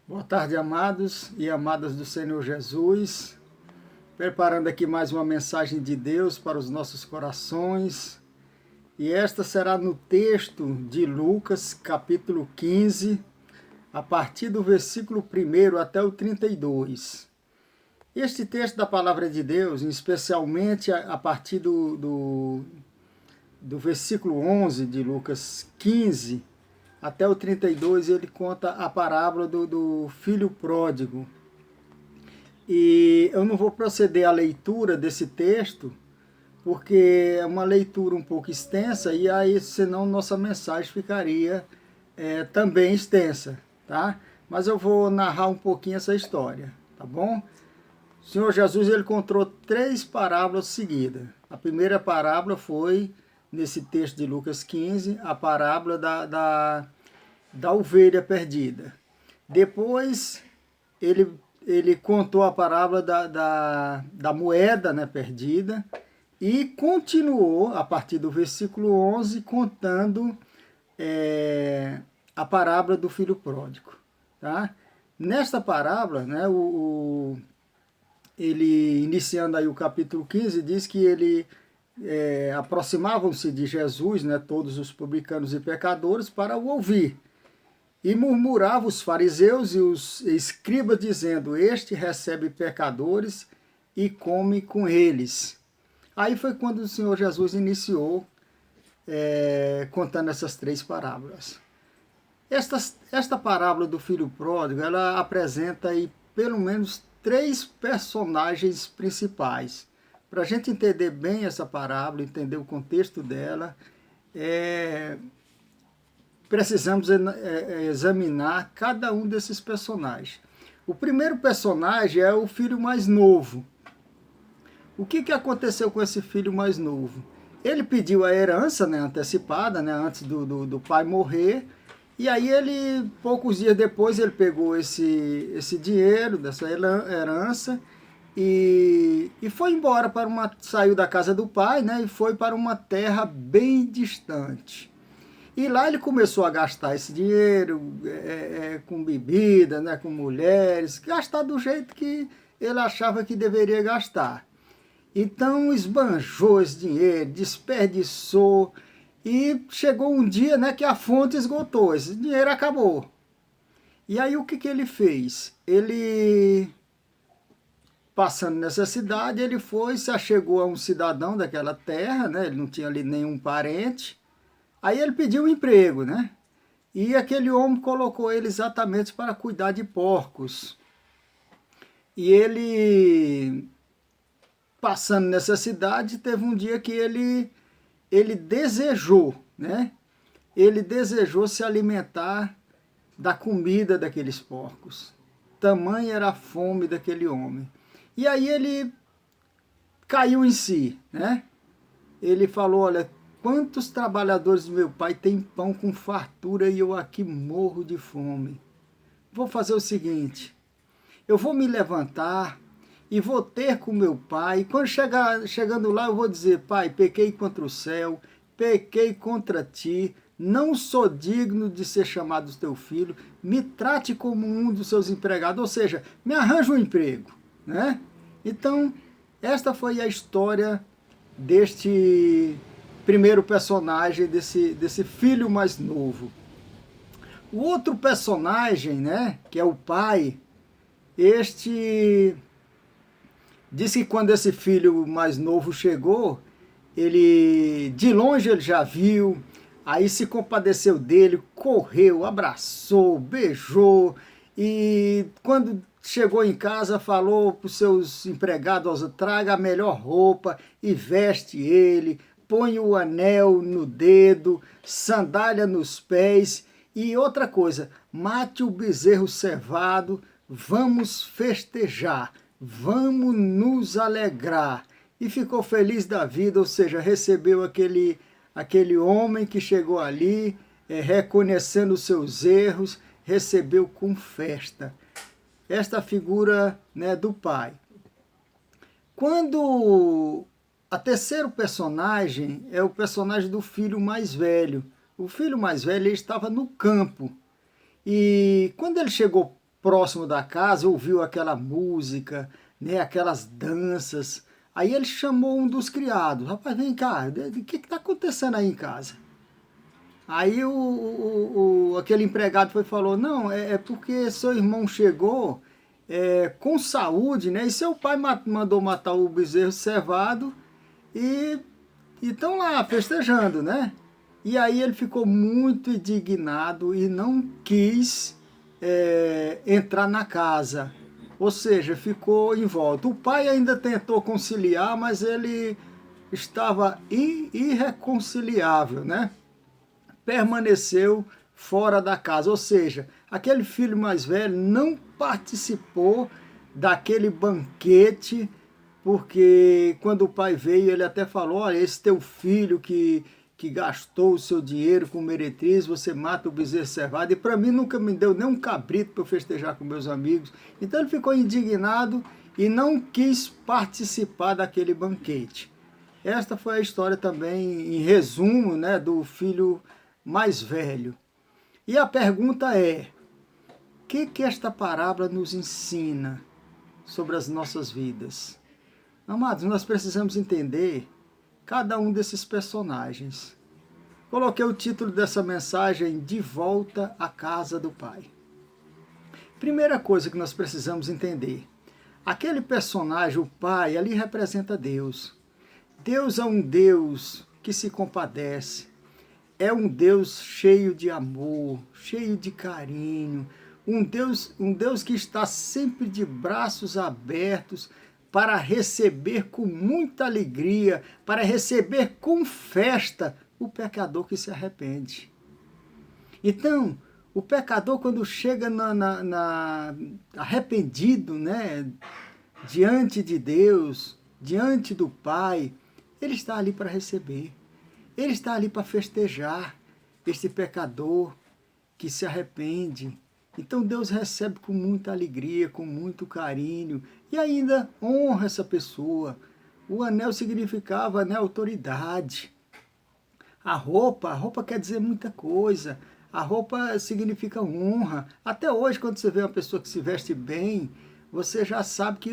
Boa tarde, amados e amadas do Senhor Jesus. Preparando aqui mais uma mensagem de Deus para os nossos corações. E esta será no texto de Lucas, capítulo 15, a partir do versículo 1 até o 32. Este texto da Palavra de Deus, especialmente a partir do versículo 11 de Lucas 15, até o 32, ele conta a parábola do filho pródigo. E eu não vou proceder à leitura desse texto, porque é uma leitura um pouco extensa, e aí senão nossa mensagem ficaria também extensa, tá? Mas eu vou narrar um pouquinho essa história, tá bom? O Senhor Jesus, ele contou 3 parábolas seguidas. A primeira parábola foi, nesse texto de Lucas 15, a parábola da ovelha perdida. Depois, ele contou a parábola da moeda, né, perdida, e continuou, a partir do versículo 11, contando a parábola do filho pródigo. Tá? Nesta parábola, né, ele, iniciando aí o capítulo 15, diz que aproximavam-se de Jesus, né, todos os publicanos e pecadores, para o ouvir. E murmuravam os fariseus e os escribas, dizendo: Este recebe pecadores e come com eles. Aí foi quando o Senhor Jesus iniciou contando essas 3 parábolas. Esta parábola do filho pródigo, ela apresenta aí pelo menos 3 personagens principais. Para a gente entender bem essa parábola, entender o contexto dela, precisamos examinar cada um desses personagens. O primeiro personagem é o filho mais novo. O que aconteceu com esse filho mais novo? Ele pediu a herança, né, antecipada, né, antes do pai morrer, e aí ele, poucos dias depois, ele pegou esse dinheiro, dessa herança, e foi embora saiu da casa do pai, né, e foi para uma terra bem distante. E lá ele começou a gastar esse dinheiro com bebida, né, com mulheres, gastar do jeito que ele achava que deveria gastar. Então esbanjou esse dinheiro, desperdiçou, e chegou um dia, né, que a fonte esgotou, esse dinheiro acabou. E aí o que ele fez? Ele, passando necessidade, ele se achegou a um cidadão daquela terra, né, ele não tinha ali nenhum parente. Aí ele pediu um emprego, né? E aquele homem colocou ele exatamente para cuidar de porcos. E ele, passando necessidade, teve um dia que ele desejou, né? Ele desejou se alimentar da comida daqueles porcos. Tamanha era a fome daquele homem. E aí ele caiu em si, né? Ele falou: olha, quantos trabalhadores do meu pai têm pão com fartura e eu aqui morro de fome? Vou fazer o seguinte, eu vou me levantar e vou ter com meu pai. E quando chegando lá eu vou dizer: pai, pequei contra o céu, pequei contra ti, não sou digno de ser chamado teu filho, me trate como um dos seus empregados, ou seja, me arranja um emprego, né? Então, esta foi a história deste primeiro personagem, desse filho mais novo. O outro personagem, né, que é o pai, este disse que quando esse filho mais novo chegou, de longe ele já viu, aí se compadeceu dele, correu, abraçou, beijou, e quando chegou em casa falou para os seus empregados: traga a melhor roupa e veste ele, põe o anel no dedo, sandália nos pés, e outra coisa, mate o bezerro cevado, vamos festejar, vamos nos alegrar. E ficou feliz da vida, ou seja, recebeu aquele homem que chegou ali, reconhecendo os seus erros, recebeu com festa. Esta figura, né, do pai. Quando a terceiro personagem é o personagem do filho mais velho. O filho mais velho, ele estava no campo. E quando ele chegou próximo da casa, ouviu aquela música, né, aquelas danças. Aí ele chamou um dos criados. Rapaz, vem cá, o que está acontecendo aí em casa? Aí aquele empregado falou, não, é porque seu irmão chegou com saúde, né? E seu pai mandou matar o bezerro cevado e estão lá festejando, né? E aí ele ficou muito indignado e não quis entrar na casa. Ou seja, ficou em volta. O pai ainda tentou conciliar, mas ele estava irreconciliável, né? Permaneceu fora da casa. Ou seja, aquele filho mais velho não participou daquele banquete, porque quando o pai veio, ele até falou, olha, esse teu filho que gastou o seu dinheiro com meretriz, você mata o bezerro cevado, e para mim nunca me deu nem um cabrito para eu festejar com meus amigos. Então ele ficou indignado e não quis participar daquele banquete. Esta foi a história também, em resumo, né, do filho mais velho. E a pergunta é, o que esta parábola nos ensina sobre as nossas vidas? Amados, nós precisamos entender cada um desses personagens. Coloquei o título dessa mensagem, De Volta à Casa do Pai. Primeira coisa que nós precisamos entender, aquele personagem, o pai, ali representa Deus. Deus é um Deus que se compadece, é um Deus cheio de amor, cheio de carinho, um Deus que está sempre de braços abertos para receber com muita alegria, para receber com festa o pecador que se arrepende. Então, o pecador quando chega arrependido, né, diante de Deus, diante do Pai, ele está ali para receber. Ele está ali para festejar este pecador que se arrepende. Então Deus recebe com muita alegria, com muito carinho e ainda honra essa pessoa. O anel significava, né, autoridade. A roupa quer dizer muita coisa. A roupa significa honra. Até hoje, quando você vê uma pessoa que se veste bem, você já sabe que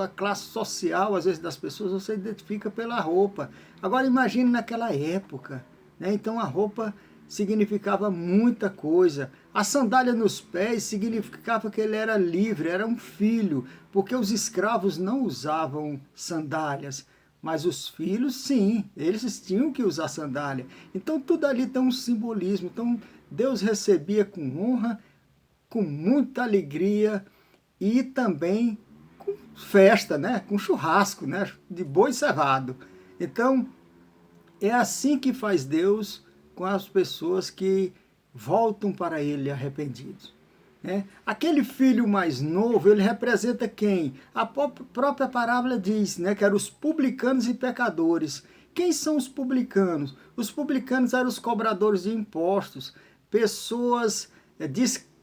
a classe social, às vezes, das pessoas, você identifica pela roupa. Agora, imagine naquela época, né? Então, a roupa significava muita coisa. A sandália nos pés significava que ele era livre, era um filho, porque os escravos não usavam sandálias, mas os filhos, sim, eles tinham que usar sandália. Então, tudo ali tem um simbolismo. Então, Deus recebia com honra, com muita alegria, e também com festa, né? Com churrasco, né? De boi cevado. Então, é assim que faz Deus com as pessoas que voltam para Ele arrependidos. Né? Aquele filho mais novo, ele representa quem? A própria parábola diz, né? Que eram os publicanos e pecadores. Quem são os publicanos? Os publicanos eram os cobradores de impostos, pessoas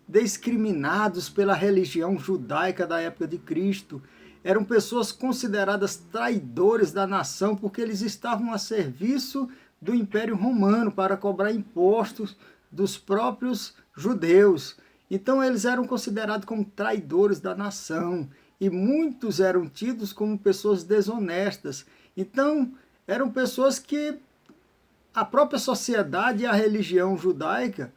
discriminados pela religião judaica da época de Cristo. Eram pessoas consideradas traidores da nação porque eles estavam a serviço do Império Romano para cobrar impostos dos próprios judeus. Então eles eram considerados como traidores da nação e muitos eram tidos como pessoas desonestas. Então eram pessoas que a própria sociedade e a religião judaica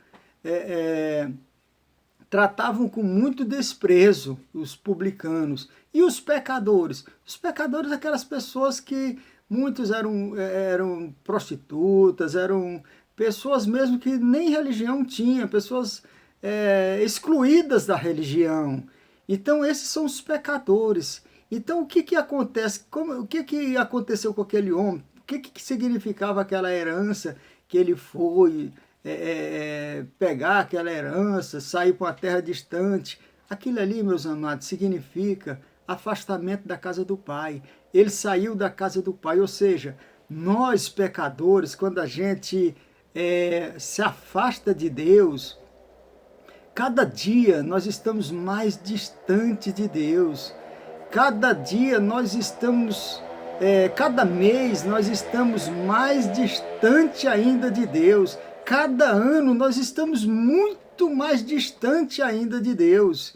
tratavam com muito desprezo os publicanos. E os pecadores? Os pecadores, aquelas pessoas que muitos eram prostitutas, eram pessoas mesmo que nem religião tinham, pessoas excluídas da religião. Então esses são os pecadores. Então o que acontece? O que aconteceu com aquele homem? O que significava aquela herança que ele foi pegar aquela herança, sair para uma terra distante? Aquilo ali, meus amados, significa afastamento da casa do Pai. Ele saiu da casa do Pai, ou seja, nós pecadores, quando a gente se afasta de Deus, cada dia nós estamos mais distante de Deus. Cada dia nós estamos, cada mês nós estamos mais distante ainda de Deus. Cada ano nós estamos muito mais distante ainda de Deus.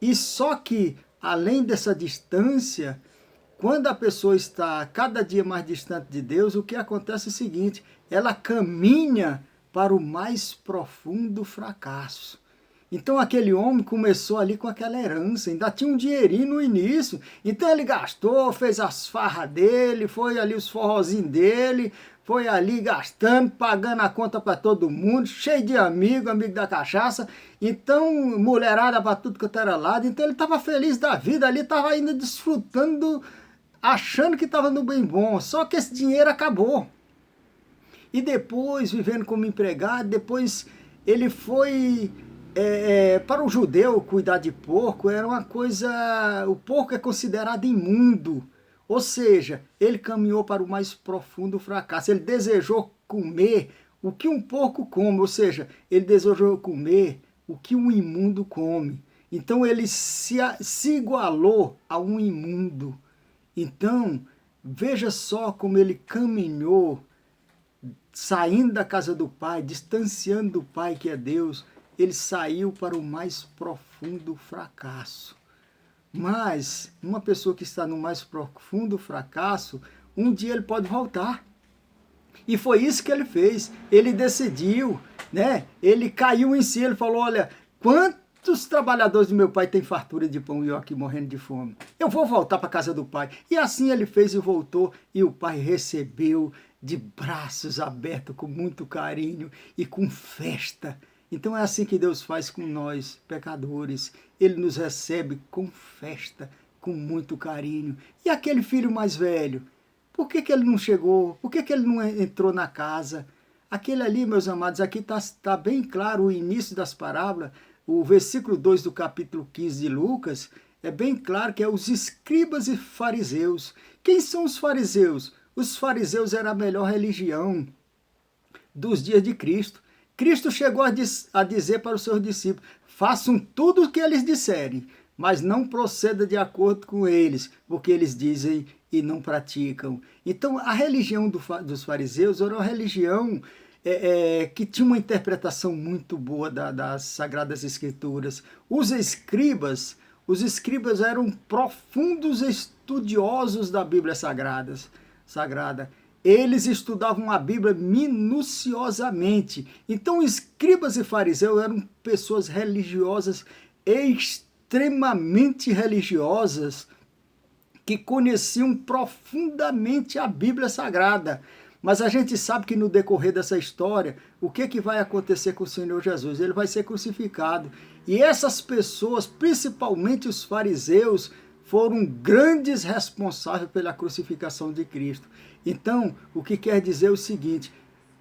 E só que, além dessa distância, quando a pessoa está cada dia mais distante de Deus, o que acontece é o seguinte, ela caminha para o mais profundo fracasso. Então aquele homem começou ali com aquela herança, ainda tinha um dinheirinho no início, então ele gastou, fez as farras dele, foi ali os forrozinhos dele, foi ali gastando, pagando a conta para todo mundo, cheio de amigo, amigo da cachaça, então mulherada para tudo quanto era lado, então ele estava feliz da vida ali, estava ainda desfrutando, achando que estava no bem bom, só que esse dinheiro acabou. E depois, vivendo como empregado, depois ele foi... para o judeu, cuidar de porco era uma coisa... O porco é considerado imundo. Ou seja, ele caminhou para o mais profundo fracasso. Ele desejou comer o que um porco come. Ou seja, ele desejou comer o que um imundo come. Então ele se igualou a um imundo. Então, veja só como ele caminhou, saindo da casa do Pai, distanciando do Pai, que é Deus, ele saiu para o mais profundo fracasso. Mas uma pessoa que está no mais profundo fracasso, um dia ele pode voltar. E foi isso que ele fez. Ele decidiu, né? Ele caiu em si, ele falou, olha, quantos trabalhadores do meu pai têm fartura de pão e eu aqui morrendo de fome? Eu vou voltar para a casa do pai. E assim ele fez e voltou, e o pai recebeu de braços abertos, com muito carinho e com festa. Então é assim que Deus faz com nós, pecadores. Ele nos recebe com festa, com muito carinho. E aquele filho mais velho? Por que ele não chegou? Por que ele não entrou na casa? Aquele ali, meus amados, aqui está bem claro o início das parábolas. O versículo 2 do capítulo 15 de Lucas é bem claro que é os escribas e fariseus. Quem são os fariseus? Os fariseus eram a melhor religião dos dias de Cristo. Cristo chegou a dizer para os seus discípulos, façam tudo o que eles disserem, mas não proceda de acordo com eles, porque eles dizem e não praticam. Então, a religião dos fariseus era uma religião que tinha uma interpretação muito boa das Sagradas Escrituras. Os escribas eram profundos estudiosos da Bíblia sagrada. Eles estudavam a Bíblia minuciosamente. Então, escribas e fariseus eram pessoas religiosas, extremamente religiosas, que conheciam profundamente a Bíblia Sagrada. Mas a gente sabe que no decorrer dessa história, o que vai acontecer com o Senhor Jesus? Ele vai ser crucificado. E essas pessoas, principalmente os fariseus, foram grandes responsáveis pela crucificação de Cristo. Então, o que quer dizer é o seguinte,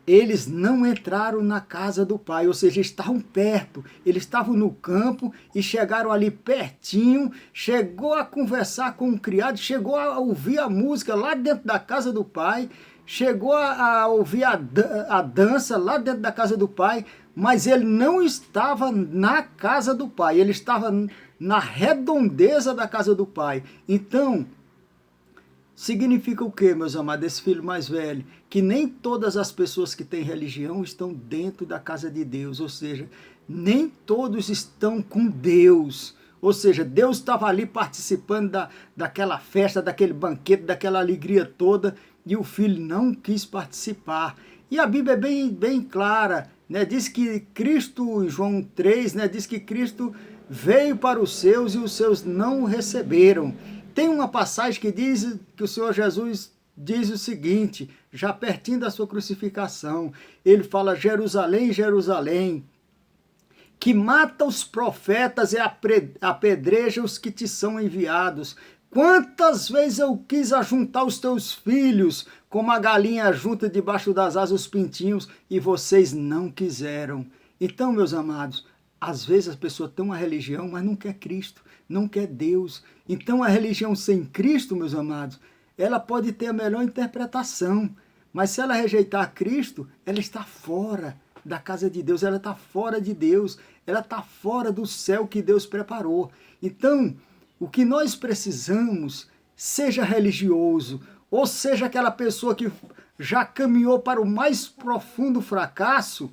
eles não entraram na casa do Pai, ou seja, estavam perto, eles estavam no campo e chegaram ali pertinho, chegou a conversar com o criado, chegou a ouvir a música lá dentro da casa do Pai, chegou a ouvir a dança lá dentro da casa do Pai, mas ele não estava na casa do Pai, ele estava na redondeza da casa do Pai. Então, significa o que, meus amados, esse filho mais velho? Que nem todas as pessoas que têm religião estão dentro da casa de Deus, ou seja, nem todos estão com Deus. Ou seja, Deus estava ali participando daquela festa, daquele banquete, daquela alegria toda, e o filho não quis participar. E a Bíblia é bem clara, né? Diz que Cristo, em João 3, né? Diz que Cristo veio para os seus e os seus não o receberam. Tem uma passagem que diz que o Senhor Jesus diz o seguinte, já pertinho da sua crucificação, ele fala, Jerusalém, Jerusalém, que mata os profetas e apedreja os que te são enviados. Quantas vezes eu quis ajuntar os teus filhos, como a galinha ajunta debaixo das asas os pintinhos, e vocês não quiseram. Então, meus amados, às vezes a pessoa tem uma religião, mas não quer Cristo, não quer Deus. Então a religião sem Cristo, meus amados, ela pode ter a melhor interpretação, mas se ela rejeitar Cristo, ela está fora da casa de Deus, ela está fora de Deus, ela está fora do céu que Deus preparou. Então, o que nós precisamos, seja religioso, ou seja aquela pessoa que já caminhou para o mais profundo fracasso,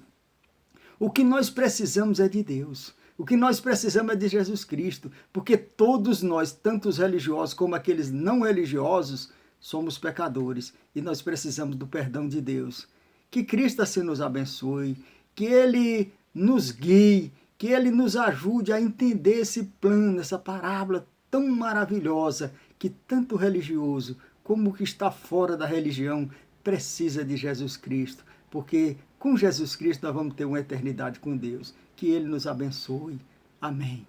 o que nós precisamos é de Deus. O que nós precisamos é de Jesus Cristo, porque todos nós, tanto os religiosos como aqueles não religiosos, somos pecadores e nós precisamos do perdão de Deus. Que Cristo assim nos abençoe, que Ele nos guie, que Ele nos ajude a entender esse plano, essa parábola tão maravilhosa que tanto religioso como o que está fora da religião precisa de Jesus Cristo, porque com Jesus Cristo nós vamos ter uma eternidade com Deus. Que Ele nos abençoe. Amém.